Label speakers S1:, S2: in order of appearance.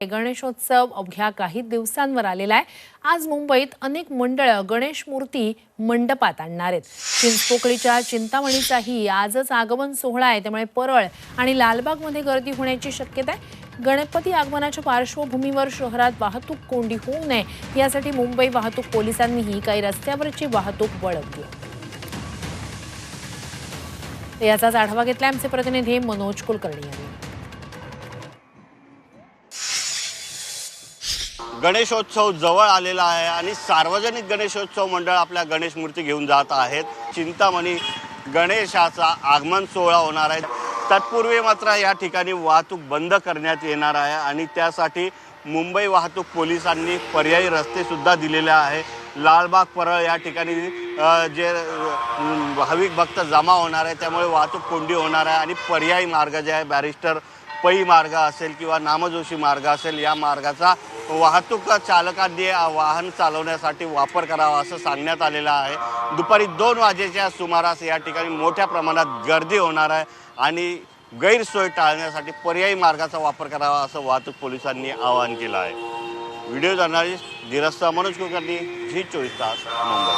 S1: गणेशोत्सव अवघ्या काही दिवसांवर आलेला आहे। आज मुंबईत अनेक मंडळं गणेश मूर्ती मंडपात आणणार आहेत। चिंचपोकळीच्या चिंतामणीचाही आजच आगमन सोहळा आहे, त्यामुळे परळ आणि लालबागमध्ये गर्दी होण्याची शक्यता आहे। गणपती आगमनाच्या पार्श्वभूमीवर शहरात वाहतूक कोंडी होऊ नये यासाठी मुंबई वाहतूक पोलिसांनीही काही रस्त्यावरची वाहतूक वळवली आहे। याचाच आढावा घेतला आमचे प्रतिनिधी मनोज कुलकर्णी यांनी।
S2: गणेशोत्सव जवळ आलेला आहे आणि सार्वजनिक गणेशोत्सव मंडळ आपल्या गणेश मूर्ती घेऊन जात आहेत। चिंतामणी गणेशाचा आगमन सोहळा होणार आहे। तत्पूर्वी मात्र या ठिकाणी वाहतूक बंद करण्यात येणार आहे आणि त्यासाठी मुंबई वाहतूक पोलिसांनी पर्यायी रस्ते सुद्धा दिलेले आहे। लालबाग परळ या ठिकाणी जे भाविक भक्त जमा होणार आहे त्यामुळे वाहतूक कोंडी होणार आहे आणि पर्यायी मार्ग जे आहे बॅरिस्टर पै मार्ग असेल किंवा नामजोशी मार्ग असेल या मार्गाचा वाहतूक चालकांनी वाहन चालवण्यासाठी वापर करावा असं सांगण्यात आलेलं आहे। दुपारी 2 वाजेच्या सुमारास या ठिकाणी मोठ्या प्रमाणात गर्दी होणार आहे आणि गैरसोय टाळण्यासाठी पर्यायी मार्गाचा वापर करावा असं वाहतूक पोलिसांनी आवाहन केलं आहे। व्हिडिओ जर्नलिस्ट धीरज मनोज कुलकर्णी, झी 24 तास, मुंबई।